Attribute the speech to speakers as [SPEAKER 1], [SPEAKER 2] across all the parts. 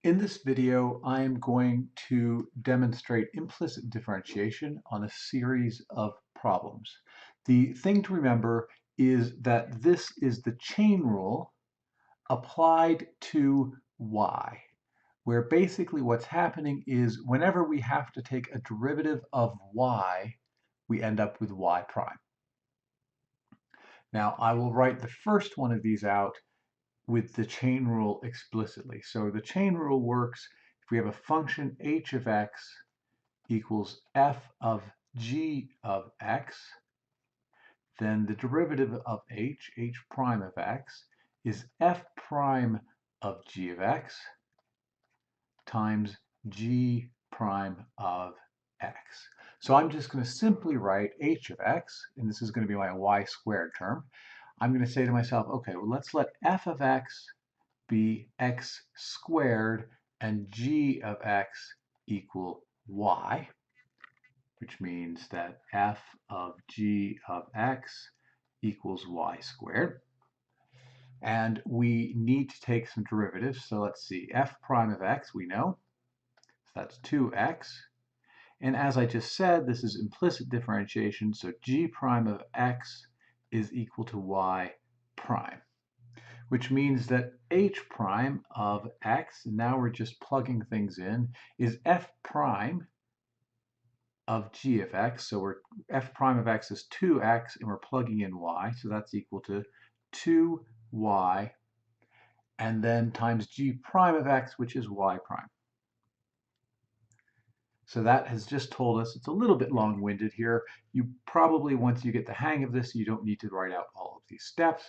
[SPEAKER 1] In this video, I am going to demonstrate implicit differentiation on a series of problems. The thing to remember is that this is the chain rule applied to y, where basically what's happening is whenever we have to take a derivative of y, we end up with y prime. Now, I will write the first one of these out with the chain rule explicitly. So the chain rule works if we have a function h of x equals f of g of x, then the derivative of h prime of x, is f prime of g of x times g prime of x. So I'm just going to simply write h of x, and this is going to be my y squared term. I'm going to say to myself, okay, well, let's let f of x be x squared and g of x equal y, which means that f of g of x equals y squared. And we need to take some derivatives. So let's see, f prime of x we know, so that's 2x. And as I just said, this is implicit differentiation, so g prime of x is equal to y prime, which means that h prime of x, and now we're just plugging things in, is f prime of g of x. So we're f prime of x is 2x, and we're plugging in y, so that's equal to 2y, and then times g prime of x, which is y prime. So that has just told us, it's a little bit long-winded here. You probably, once you get the hang of this, you don't need to write out all of these steps.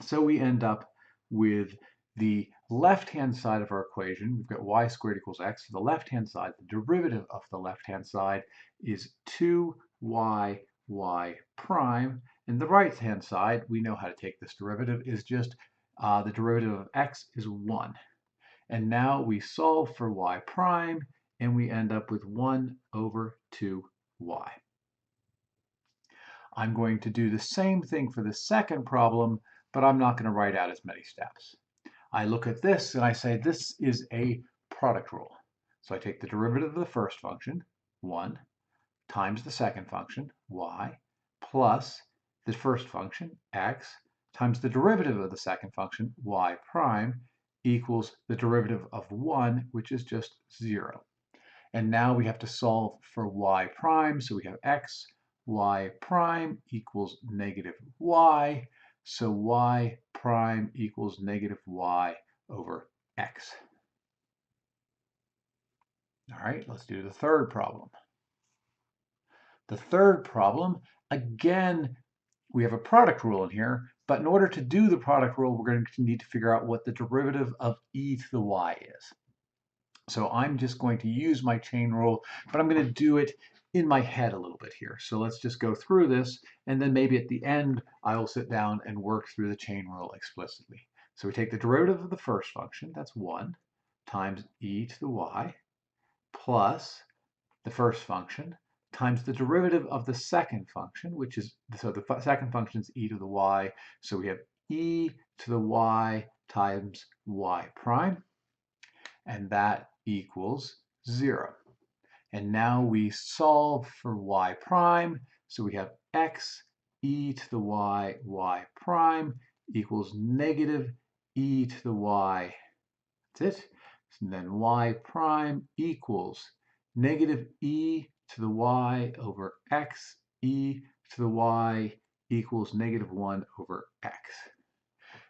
[SPEAKER 1] So we end up with the left-hand side of our equation. We've got y squared equals x. So the left-hand side, the derivative of the left-hand side is 2y prime. And the right-hand side, we know how to take this derivative, is just the derivative of x is 1. And now we solve for y prime, and we end up with 1 over 2y. I'm going to do the same thing for the second problem, but I'm not going to write out as many steps. I look at this and I say this is a product rule. So I take the derivative of the first function, 1, times the second function, y, plus the first function, x, times the derivative of the second function, y prime, equals the derivative of 1, which is just 0. And now we have to solve for y prime, so we have x, y prime equals negative y, so y prime equals negative y over x. All right, let's do the third problem. The third problem, again, we have a product rule in here, but in order to do the product rule, we're going to need to figure out what the derivative of e to the y is. So I'm just going to use my chain rule, but I'm going to do it in my head a little bit here. So let's just go through this, and then maybe at the end, I will sit down and work through the chain rule explicitly. So we take the derivative of the first function, that's 1, times e to the y, plus the first function, times the derivative of the second function, which is, so the second function is e to the y, so we have e to the y times y prime, and that equals 0. And now we solve for y prime, so we have x e to the y prime equals negative e to the y. That's it. And then y prime equals negative e to the y over x e to the y equals negative 1 over x.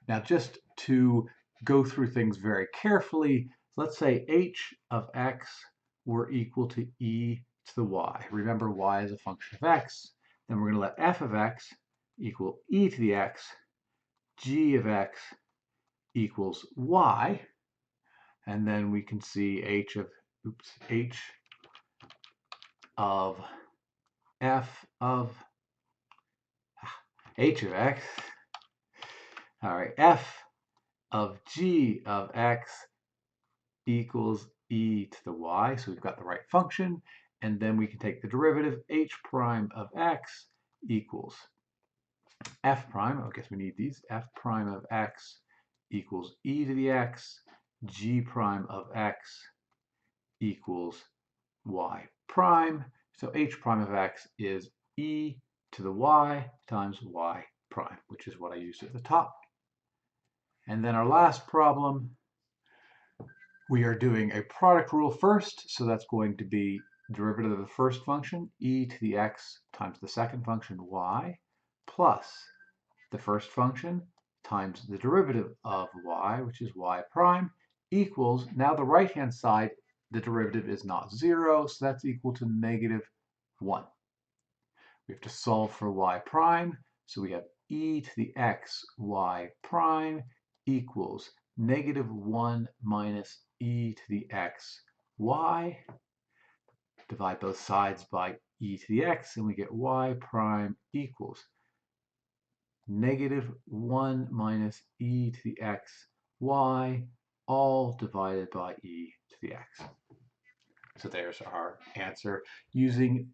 [SPEAKER 1] Now just to go through things very carefully, let's say h of x were equal to e to the y. Remember, y is a function of x. Then we're going to let f of x equal e to the x, g of x equals y, and then we can see h of f of h of x. All right, f of g of x equals e to the y, so we've got the right function, and then we can take the derivative, h prime of x equals f prime, I guess we need these, f prime of x equals e to the x, g prime of x equals y prime. So h prime of x is e to the y times y prime, which is what I used at the top. And then our last problem, we are doing a product rule first, so that's going to be derivative of the first function, e to the x times the second function, y, plus the first function times the derivative of y, which is y prime, equals, now the right-hand side, the derivative is not 0, so that's equal to negative 1. We have to solve for y prime, so we have e to the x y prime equals negative 1 minus e to the x y. Divide both sides by e to the x, and we get y prime equals negative 1 minus e to the x y, all divided by e to the x. So there's our answer using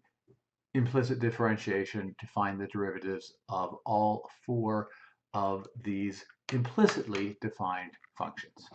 [SPEAKER 1] implicit differentiation to find the derivatives of all 4 of these implicitly defined functions.